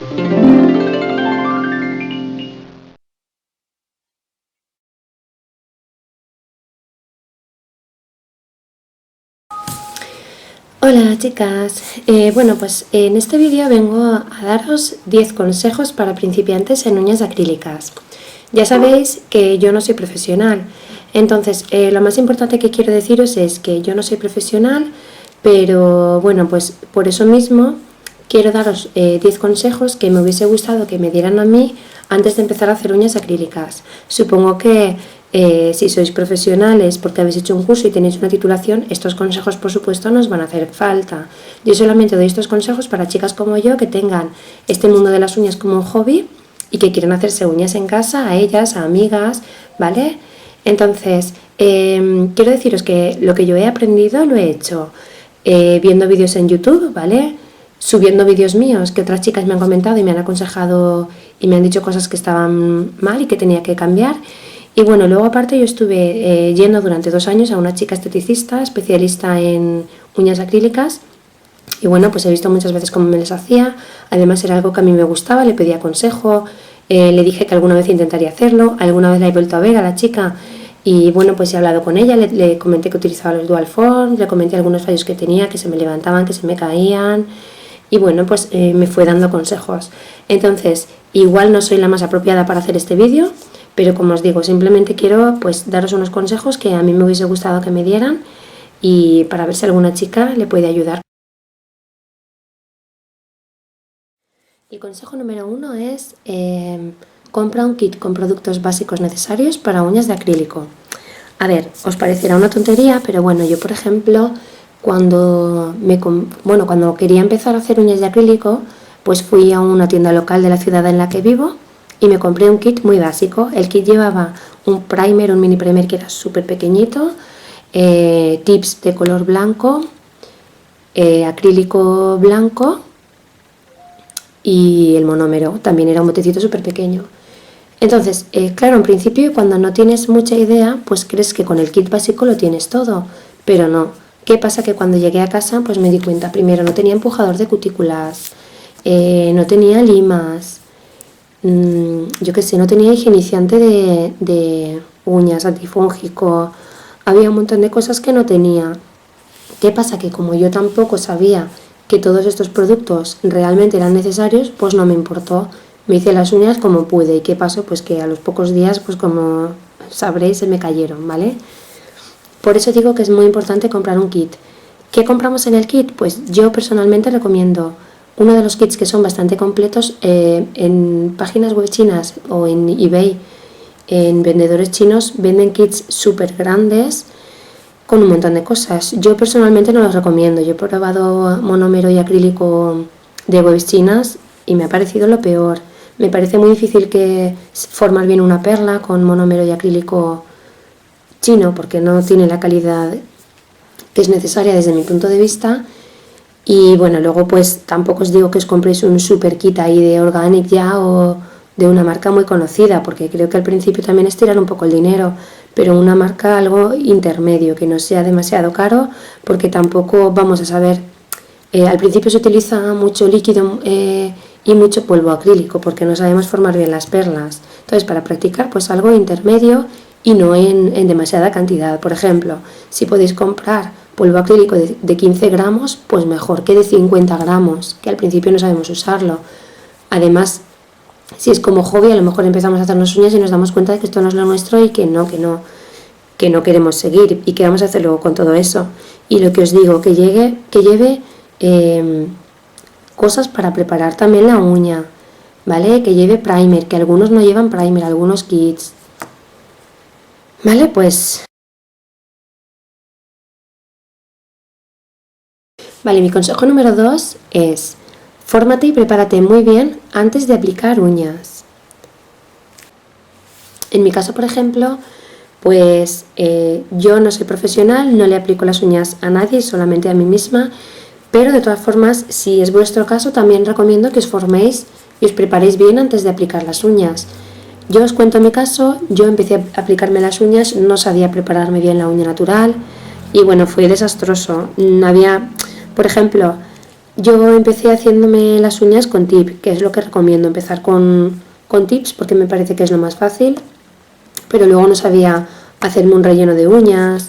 Hola chicas, bueno pues en este vídeo vengo a daros 10 consejos para principiantes en uñas acrílicas. Ya sabéis que yo no soy profesional, entonces lo más importante que quiero deciros es que yo no soy profesional, pero bueno pues por eso mismo quiero daros 10 consejos que me hubiese gustado que me dieran a mí antes de empezar a hacer uñas acrílicas. Supongo que si sois profesionales porque habéis hecho un curso y tenéis una titulación, estos consejos por supuesto nos van a hacer falta. Yo solamente doy estos consejos para chicas como yo que tengan este mundo de las uñas como un hobby y que quieren hacerse uñas en casa, a ellas, a amigas, ¿vale? Entonces, quiero deciros que lo que yo he aprendido lo he hecho viendo vídeos en YouTube, ¿vale? Subiendo vídeos míos que otras chicas me han comentado y me han aconsejado y me han dicho cosas que estaban mal y que tenía que cambiar. Y bueno, luego aparte yo estuve yendo durante 2 años a una chica esteticista, especialista en uñas acrílicas, y bueno, pues he visto muchas veces cómo me las hacía. Además era algo que a mí me gustaba, le pedía consejo, le dije que alguna vez intentaría hacerlo, alguna vez la he vuelto a ver a la chica y bueno, pues he hablado con ella, le comenté que utilizaba los dual form, le comenté algunos fallos que tenía, que se me levantaban, que se me caían, y bueno, pues me fue dando consejos. Entonces, igual no soy la más apropiada para hacer este vídeo, pero como os digo, simplemente quiero pues daros unos consejos que a mí me hubiese gustado que me dieran y para ver si alguna chica le puede ayudar. El consejo número 1 es compra un kit con productos básicos necesarios para uñas de acrílico. A ver, os parecerá una tontería, pero bueno, yo por ejemplo, cuando quería empezar a hacer uñas de acrílico, pues fui a una tienda local de la ciudad en la que vivo y me compré un kit muy básico. El kit llevaba un primer, un mini primer que era súper pequeñito, tips de color blanco, acrílico blanco y el monómero, también era un botecito súper pequeño. Entonces, claro, en principio cuando no tienes mucha idea, pues crees que con el kit básico lo tienes todo, pero no. ¿Qué pasa? Que cuando llegué a casa, pues me di cuenta, primero no tenía empujador de cutículas, no tenía limas, yo qué sé, no tenía higienizante de uñas, antifúngico, había un montón de cosas que no tenía. ¿Qué pasa? Que como yo tampoco sabía que todos estos productos realmente eran necesarios, pues no me importó. Me hice las uñas como pude. ¿Y qué pasó? Pues que a los pocos días, pues como sabréis, se me cayeron, ¿vale? Por eso digo que es muy importante comprar un kit. ¿Qué compramos en el kit? Pues yo personalmente recomiendo uno de los kits que son bastante completos en páginas web chinas o en eBay. En vendedores chinos venden kits súper grandes con un montón de cosas. Yo personalmente no los recomiendo. Yo he probado monómero y acrílico de webs chinas y me ha parecido lo peor. Me parece muy difícil formar bien una perla con monómero y acrílico chino porque no tiene la calidad que es necesaria desde mi punto de vista. Y bueno, luego pues tampoco os digo que os compréis un super kit ahí de Organic ya o de una marca muy conocida, porque creo que al principio también es tirar un poco el dinero, pero una marca algo intermedio, que no sea demasiado caro, porque tampoco vamos a saber, al principio se utiliza mucho líquido y mucho polvo acrílico, porque no sabemos formar bien las perlas. Entonces para practicar pues algo intermedio y no en demasiada cantidad. Por ejemplo, si podéis comprar polvo acrílico de 15 gramos, pues mejor que de 50 gramos, que al principio no sabemos usarlo. Además, si es como hobby, a lo mejor empezamos a hacernos uñas y nos damos cuenta de que esto no es lo nuestro y que no queremos seguir y que vamos a hacer luego con todo eso. Y lo que os digo, que lleve cosas para preparar también la uña, ¿vale? Que lleve primer, que algunos no llevan primer, algunos kits. Vale, pues... Vale, mi consejo número 2 es: fórmate y prepárate muy bien antes de aplicar uñas. En mi caso, por ejemplo, pues yo no soy profesional, no le aplico las uñas a nadie, solamente a mí misma, pero de todas formas, si es vuestro caso, también recomiendo que os forméis y os preparéis bien antes de aplicar las uñas. Yo os cuento mi caso, yo empecé a aplicarme las uñas, no sabía prepararme bien la uña natural y bueno, fue desastroso. Por ejemplo, yo empecé haciéndome las uñas con tip, que es lo que recomiendo, empezar con tips porque me parece que es lo más fácil, pero luego no sabía hacerme un relleno de uñas,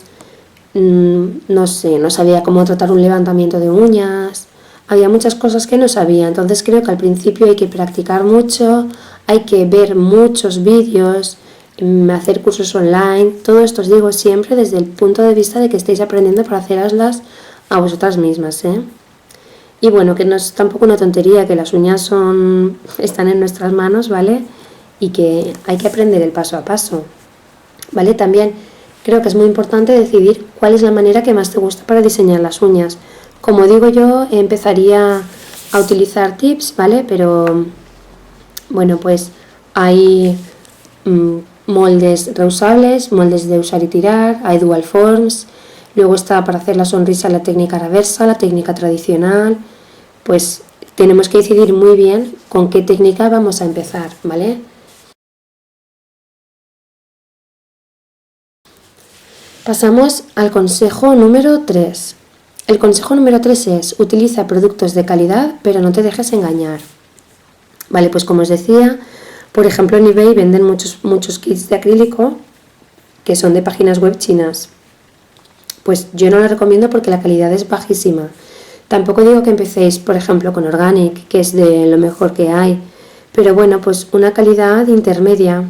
no sé, no sabía cómo tratar un levantamiento de uñas, había muchas cosas que no sabía, entonces creo que al principio hay que practicar mucho, hay que ver muchos vídeos, hacer cursos online, todo esto os digo siempre desde el punto de vista de que estéis aprendiendo para hacerlas a vosotras mismas, ¿eh? Y bueno, que no es tampoco una tontería, que las uñas están en nuestras manos, ¿vale? Y que hay que aprender el paso a paso, ¿vale? También creo que es muy importante decidir cuál es la manera que más te gusta para diseñar las uñas. Como digo yo, empezaría a utilizar tips, ¿vale? Pero bueno, pues hay moldes reusables, moldes de usar y tirar, hay dual forms, luego está para hacer la sonrisa la técnica reversa, la técnica tradicional, pues tenemos que decidir muy bien con qué técnica vamos a empezar, ¿vale? Pasamos al consejo número 3. El consejo número 3 es: utiliza productos de calidad, pero no te dejes engañar. Vale, pues como os decía, por ejemplo en eBay venden muchos kits de acrílico que son de páginas web chinas. Pues yo no lo recomiendo porque la calidad es bajísima. Tampoco digo que empecéis, por ejemplo, con Organic, que es de lo mejor que hay, pero bueno, pues una calidad intermedia.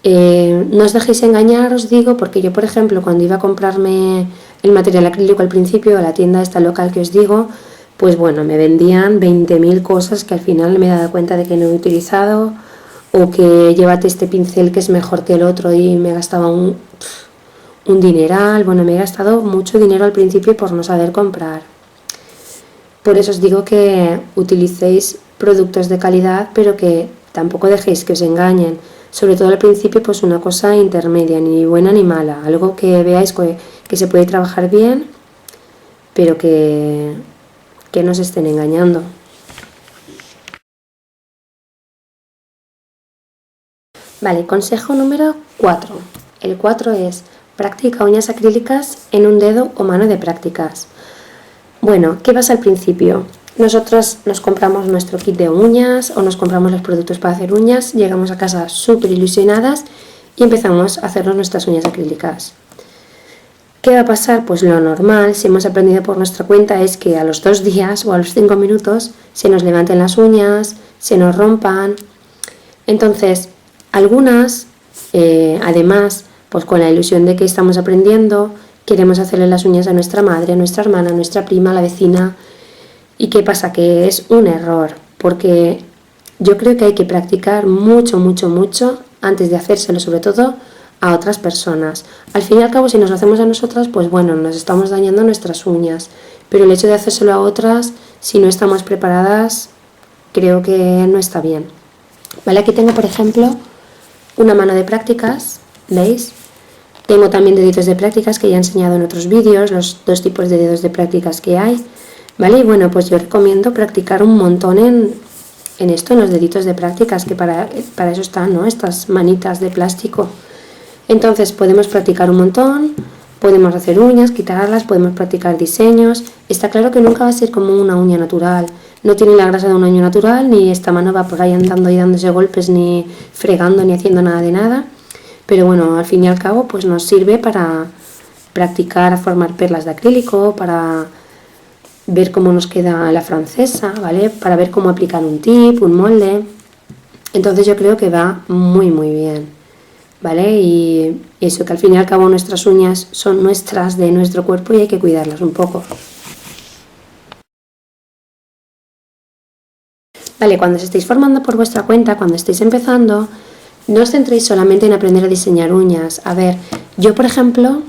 No os dejéis engañar, os digo, porque yo, por ejemplo, cuando iba a comprarme el material acrílico al principio a la tienda esta local que os digo, pues bueno, me vendían 20.000 cosas que al final me he dado cuenta de que no he utilizado, o que llévate este pincel que es mejor que el otro y me gastaba un dineral. Bueno, me he gastado mucho dinero al principio por no saber comprar. Por eso os digo que utilicéis productos de calidad, pero que tampoco dejéis que os engañen. Sobre todo al principio, pues una cosa intermedia, ni buena ni mala. Algo que veáis que se puede trabajar bien, pero que no se estén engañando. Vale, consejo número 4. El 4 es: practica uñas acrílicas en un dedo o mano de prácticas. Bueno, ¿qué pasa al principio? Nosotras nos compramos nuestro kit de uñas o nos compramos los productos para hacer uñas, llegamos a casa súper ilusionadas y empezamos a hacernos nuestras uñas acrílicas. ¿Qué va a pasar? Pues lo normal, si hemos aprendido por nuestra cuenta, es que a los 2 días o a los 5 minutos se nos levanten las uñas, se nos rompan. Entonces, algunas, además, pues con la ilusión de que estamos aprendiendo, queremos hacerle las uñas a nuestra madre, a nuestra hermana, a nuestra prima, a la vecina. ¿Y qué pasa? Que es un error, porque yo creo que hay que practicar mucho, mucho, mucho antes de hacérselo, sobre todo a otras personas. Al fin y al cabo, si nos lo hacemos a nosotras, pues bueno, nos estamos dañando nuestras uñas, pero el hecho de hacérselo a otras, si no estamos preparadas, creo que no está bien. Vale, aquí tengo, por ejemplo, una mano de prácticas, ¿veis? Tengo también deditos de prácticas que ya he enseñado en otros vídeos, los 2 tipos de dedos de prácticas que hay, ¿vale? Y bueno, pues yo recomiendo practicar un montón en esto, en los deditos de prácticas, que para eso están, ¿no? Estas manitas de plástico. Entonces podemos practicar un montón, podemos hacer uñas, quitarlas, podemos practicar diseños. Está claro que nunca va a ser como una uña natural. No tiene la grasa de una uña natural, ni esta mano va por ahí andando y dándose golpes, ni fregando, ni haciendo nada de nada. Pero bueno, al fin y al cabo, pues nos sirve para practicar a formar perlas de acrílico, para ver cómo nos queda la francesa, ¿vale? Para ver cómo aplicar un tip, un molde. Entonces yo creo que va muy, muy bien, ¿vale? Y eso, que al fin y al cabo nuestras uñas son nuestras, de nuestro cuerpo, y hay que cuidarlas un poco. Vale, cuando os estéis formando por vuestra cuenta, cuando estéis empezando, no os centréis solamente en aprender a diseñar uñas. A ver, yo por ejemplo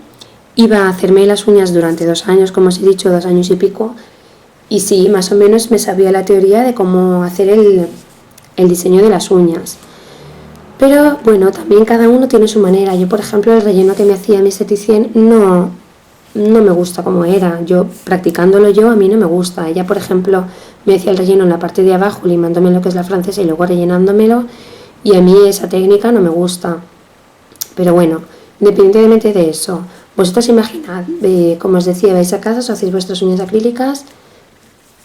iba a hacerme las uñas durante 2 años, como os he dicho, 2 años y pico, y sí, más o menos me sabía la teoría de cómo hacer el diseño de las uñas. Pero bueno, también cada uno tiene su manera. Yo, por ejemplo, el relleno que me hacía mi esteticien no me gusta como era. Yo, practicándolo yo, a mí no me gusta. Ella, por ejemplo, me hacía el relleno en la parte de abajo, limándome lo que es la francesa y luego rellenándomelo, y a mí esa técnica no me gusta. Pero bueno, independientemente de eso, vosotros imaginad, como os decía, vais a casa, os hacéis vuestras uñas acrílicas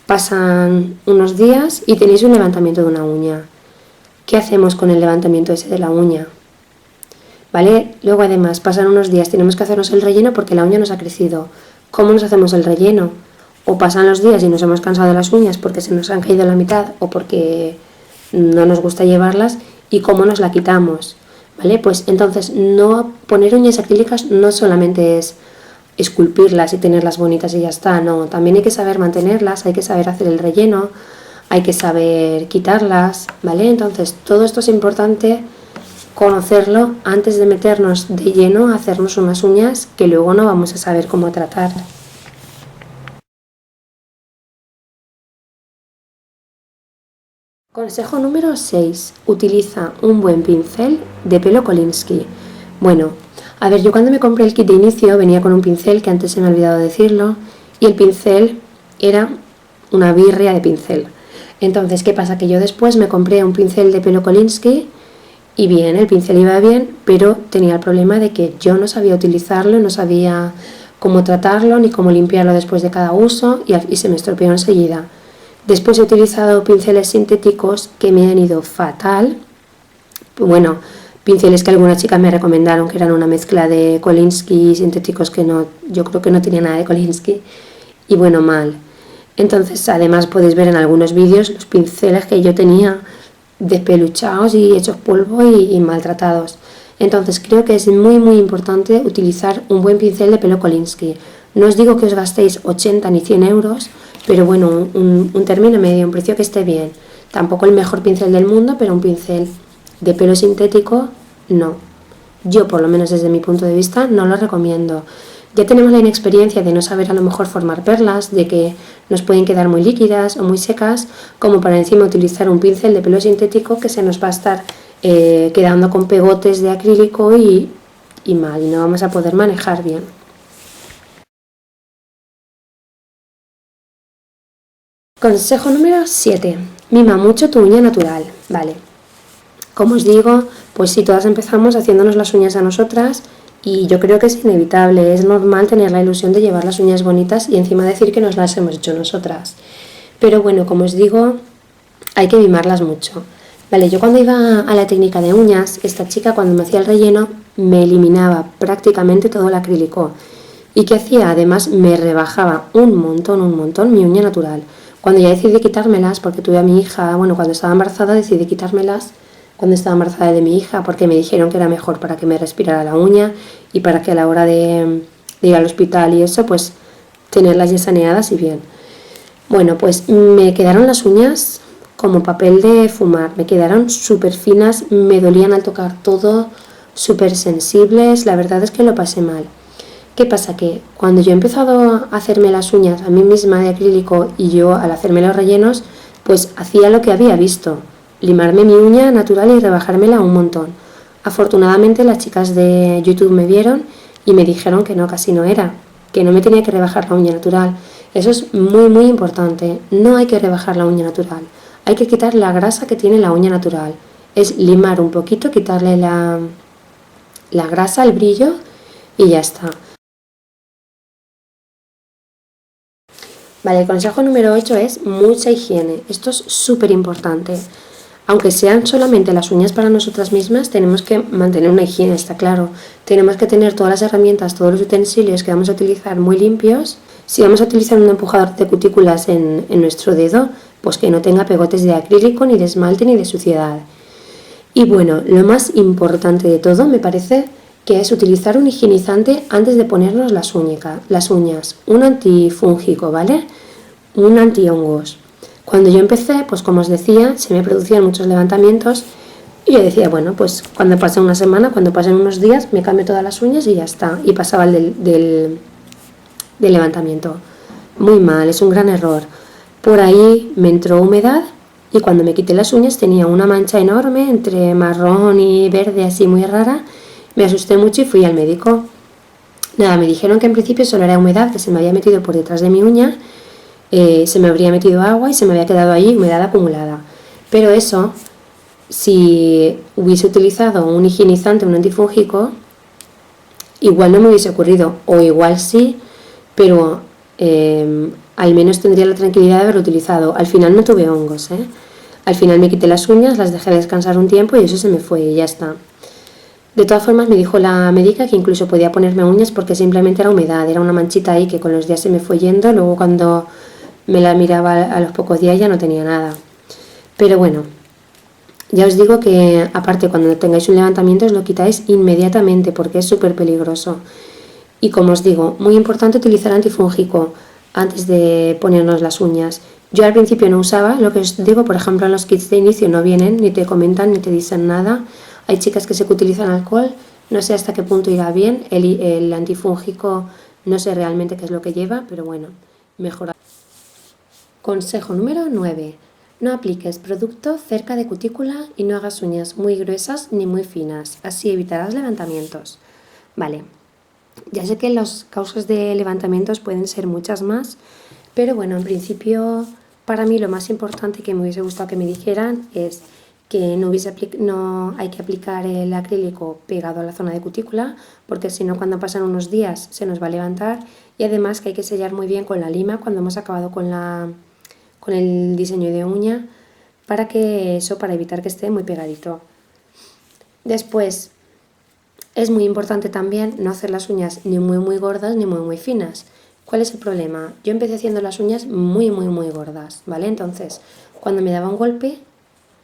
pasan unos días y tenéis un levantamiento de una uña. ¿Qué hacemos con el levantamiento ese de la uña? ¿Vale? Luego además pasan unos días, tenemos que hacernos el relleno porque la uña nos ha crecido. ¿Cómo nos hacemos el relleno? O pasan los días y nos hemos cansado de las uñas porque se nos han caído a la mitad o porque no nos gusta llevarlas, y cómo nos la quitamos, ¿vale? Pues entonces no poner uñas acrílicas no solamente es esculpirlas y tenerlas bonitas y ya está, no, también hay que saber mantenerlas, hay que saber hacer el relleno, hay que saber quitarlas, ¿vale? Entonces todo esto es importante conocerlo antes de meternos de lleno a hacernos unas uñas que luego no vamos a saber cómo tratar. Consejo número 6. Utiliza un buen pincel de pelo Kolinsky. Bueno, a ver, yo cuando me compré el kit de inicio venía con un pincel, que antes se me ha olvidado decirlo, y el pincel era una birria de pincel. Entonces, ¿qué pasa? Que yo después me compré un pincel de pelo Kolinsky y bien, el pincel iba bien, pero tenía el problema de que yo no sabía utilizarlo, no sabía cómo tratarlo ni cómo limpiarlo después de cada uso y se me estropeó enseguida. Después he utilizado pinceles sintéticos que me han ido fatal. Bueno, pinceles que algunas chicas me recomendaron que eran una mezcla de Kolinsky y sintéticos que no, yo creo que no tenía nada de Kolinsky. Y bueno, mal. Entonces, además podéis ver en algunos vídeos los pinceles que yo tenía despeluchados y hechos polvo y maltratados. Entonces, creo que es muy importante utilizar un buen pincel de pelo Kolinsky. No os digo que os gastéis 80 ni 100 euros, pero bueno, un término medio, un precio que esté bien. Tampoco el mejor pincel del mundo, pero un pincel de pelo sintético, no. Yo, por lo menos desde mi punto de vista, no lo recomiendo. Ya tenemos la inexperiencia de no saber a lo mejor formar perlas, de que nos pueden quedar muy líquidas o muy secas, como para encima utilizar un pincel de pelo sintético que se nos va a estar quedando con pegotes de acrílico y mal, y no vamos a poder manejar bien. Consejo número 7. Mima mucho tu uña natural. Vale. Como os digo, pues sí, todas empezamos haciéndonos las uñas a nosotras y yo creo que es inevitable, es normal tener la ilusión de llevar las uñas bonitas y encima decir que nos las hemos hecho nosotras. Pero bueno, como os digo, hay que mimarlas mucho. Vale, yo cuando iba a la técnica de uñas, esta chica cuando me hacía el relleno me eliminaba prácticamente todo el acrílico. ¿Y qué hacía? Además me rebajaba un montón mi uña natural. Cuando ya decidí quitármelas, porque tuve a mi hija, bueno, cuando estaba embarazada decidí quitármelas cuando estaba embarazada de mi hija, porque me dijeron que era mejor para que me respirara la uña y para que a la hora de ir al hospital y eso, pues tenerlas ya saneadas y bien. Bueno, pues me quedaron las uñas como papel de fumar, me quedaron súper finas, me dolían al tocar todo, súper sensibles, la verdad es que lo pasé mal. ¿Qué pasa? Que cuando yo he empezado a hacerme las uñas a mí misma de acrílico y yo al hacerme los rellenos, pues hacía lo que había visto, limarme mi uña natural y rebajármela un montón. Afortunadamente las chicas de YouTube me vieron y me dijeron que no, casi no era, que no me tenía que rebajar la uña natural. Eso es muy importante, no hay que rebajar la uña natural, hay que quitar la grasa que tiene la uña natural. Es limar un poquito, quitarle la grasa, el brillo y ya está. Vale, el consejo número 8 es mucha higiene. Esto es súper importante. Aunque sean solamente las uñas para nosotras mismas, tenemos que mantener una higiene, está claro. Tenemos que tener todas las herramientas, todos los utensilios que vamos a utilizar muy limpios. Si vamos a utilizar un empujador de cutículas en nuestro dedo, pues que no tenga pegotes de acrílico, ni de esmalte, ni de suciedad. Y bueno, lo más importante de todo me parece que es utilizar un higienizante antes de ponernos las uñas, un antifúngico, ¿vale? Un antihongos. Cuando yo empecé, pues como os decía, se me producían muchos levantamientos y yo decía, bueno, pues cuando pase una semana, cuando pasen unos días, me cambio todas las uñas y ya está. Y pasaba el del levantamiento. Muy mal, es un gran error. Por ahí me entró humedad y cuando me quité las uñas tenía una mancha enorme entre marrón y verde así muy rara. Me asusté mucho y fui al médico. Nada, me dijeron que en principio solo era humedad que se me había metido por detrás de mi uña, se me habría metido agua y se me había quedado ahí humedad acumulada. Pero eso, si hubiese utilizado un higienizante, un antifúngico, igual no me hubiese ocurrido, o igual sí, pero al menos tendría la tranquilidad de haberlo utilizado. Al final no tuve hongos, ¿eh? Al final me quité las uñas, las dejé descansar un tiempo y eso se me fue y ya está. De todas formas me dijo la médica que incluso podía ponerme uñas porque simplemente era humedad, era una manchita ahí que con los días se me fue yendo, luego cuando me la miraba a los pocos días ya no tenía nada. Pero bueno, ya os digo que aparte cuando tengáis un levantamiento os lo quitáis inmediatamente porque es súper peligroso. Y como os digo, muy importante utilizar antifúngico antes de ponernos las uñas. Yo al principio no usaba, lo que os digo, por ejemplo en los kits de inicio no vienen, ni te comentan, ni te dicen nada. Hay chicas que sé que utilizan alcohol, no sé hasta qué punto irá bien, el antifúngico no sé realmente qué es lo que lleva, pero bueno, mejor. Consejo número 9. No apliques producto cerca de cutícula y no hagas uñas muy gruesas ni muy finas, así evitarás levantamientos. Vale, ya sé que las causas de levantamientos pueden ser muchas más, pero bueno, en principio para mí lo más importante que me hubiese gustado que me dijeran es que no hay que aplicar el acrílico pegado a la zona de cutícula, porque si no cuando pasan unos días se nos va a levantar, y además que hay que sellar muy bien con la lima cuando hemos acabado con el diseño de uña, para evitar que esté muy pegadito. Después, es muy importante también no hacer las uñas ni muy gordas ni muy finas. ¿Cuál es el problema? Yo empecé haciendo las uñas muy gordas, ¿vale? Entonces, cuando me daba un golpe,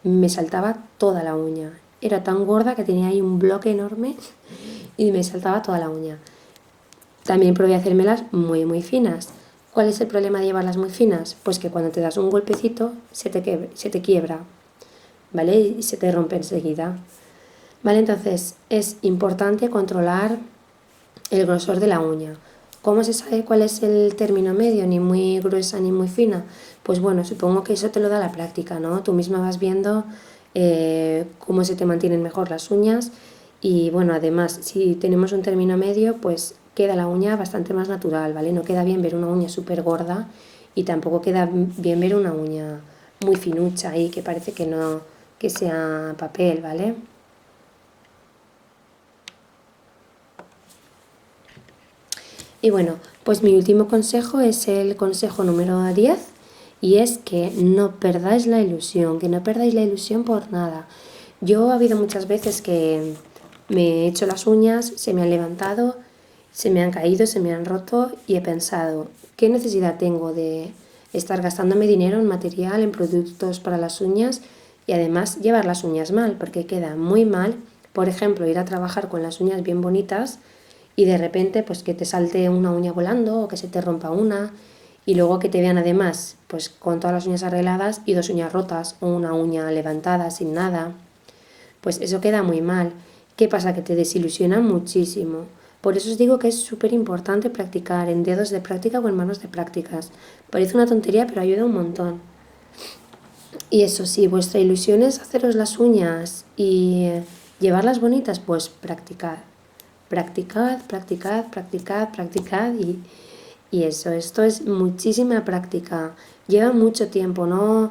me saltaba toda la uña. Era tan gorda que tenía ahí un bloque enorme y me saltaba toda la uña. También probé a hacérmelas muy finas. ¿Cuál es el problema de llevarlas muy finas? Pues que cuando te das un golpecito se te quiebra, ¿vale? Y se te rompe enseguida. ¿Vale? Entonces es importante controlar el grosor de la uña. ¿Cómo se sabe cuál es el término medio? Ni muy gruesa ni muy fina. Pues bueno, supongo que eso te lo da la práctica, ¿no? Tú misma vas viendo cómo se te mantienen mejor las uñas y bueno, además si tenemos un término medio, pues queda la uña bastante más natural, ¿vale? No queda bien ver una uña súper gorda y tampoco queda bien ver una uña muy finucha ahí que parece que no, que sea papel, ¿vale? Y bueno, pues mi último consejo es el consejo número 10 y es que no perdáis la ilusión, que no perdáis la ilusión por nada. Yo ha habido muchas veces que me he hecho las uñas, se me han levantado, se me han caído, se me han roto y he pensado, ¿qué necesidad tengo de estar gastándome dinero en material, en productos para las uñas y además llevar las uñas mal? Porque queda muy mal, por ejemplo, ir a trabajar con las uñas bien bonitas y de repente pues que te salte una uña volando o que se te rompa una y luego que te vean además pues con todas las uñas arregladas y dos uñas rotas o una uña levantada sin nada, pues eso queda muy mal. ¿Qué pasa? Que te desilusiona muchísimo. Por eso os digo que es súper importante practicar en dedos de práctica o en manos de prácticas. Parece una tontería, pero ayuda un montón. Y eso sí, vuestra ilusión es haceros las uñas y llevarlas bonitas, pues practicad. Practicad y eso, esto es muchísima práctica, lleva mucho tiempo, no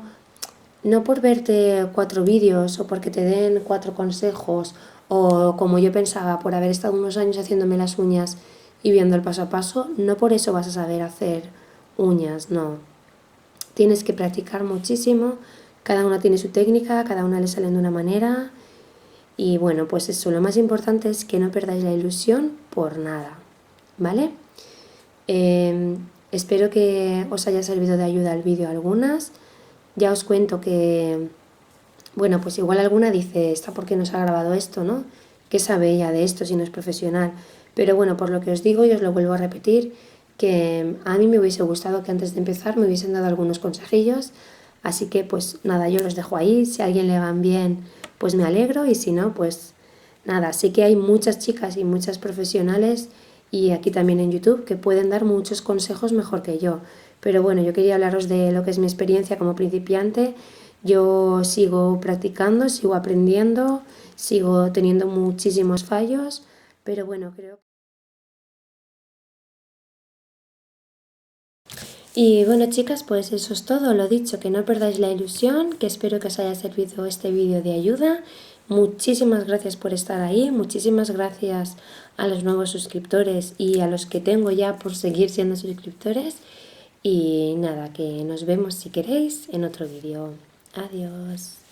por verte 4 vídeos o porque te den 4 consejos o como yo pensaba, por haber estado unos años haciéndome las uñas y viendo el paso a paso, no por eso vas a saber hacer uñas, no. Tienes que practicar muchísimo, cada una tiene su técnica, cada una le sale de una manera. Y bueno, pues eso, lo más importante es que no perdáis la ilusión por nada, ¿vale? Espero que os haya servido de ayuda el vídeo algunas. Ya os cuento que, bueno, pues igual alguna dice, ¿esta por qué nos ha grabado esto, no? ¿Qué sabe ella de esto si no es profesional? Pero bueno, por lo que os digo y os lo vuelvo a repetir, que a mí me hubiese gustado que antes de empezar me hubiesen dado algunos consejillos. Así que pues nada, yo los dejo ahí. Si a alguien le van bien, pues me alegro y si no, pues nada. Sí que hay muchas chicas y muchas profesionales y aquí también en YouTube que pueden dar muchos consejos mejor que yo. Pero bueno, yo quería hablaros de lo que es mi experiencia como principiante. Yo sigo practicando, sigo aprendiendo, sigo teniendo muchísimos fallos, pero bueno, creo que... Y bueno chicas, pues eso es todo, lo dicho, que no perdáis la ilusión, que espero que os haya servido este vídeo de ayuda. Muchísimas gracias por estar ahí, muchísimas gracias a los nuevos suscriptores y a los que tengo ya por seguir siendo suscriptores. Y nada, que nos vemos si queréis en otro vídeo. Adiós.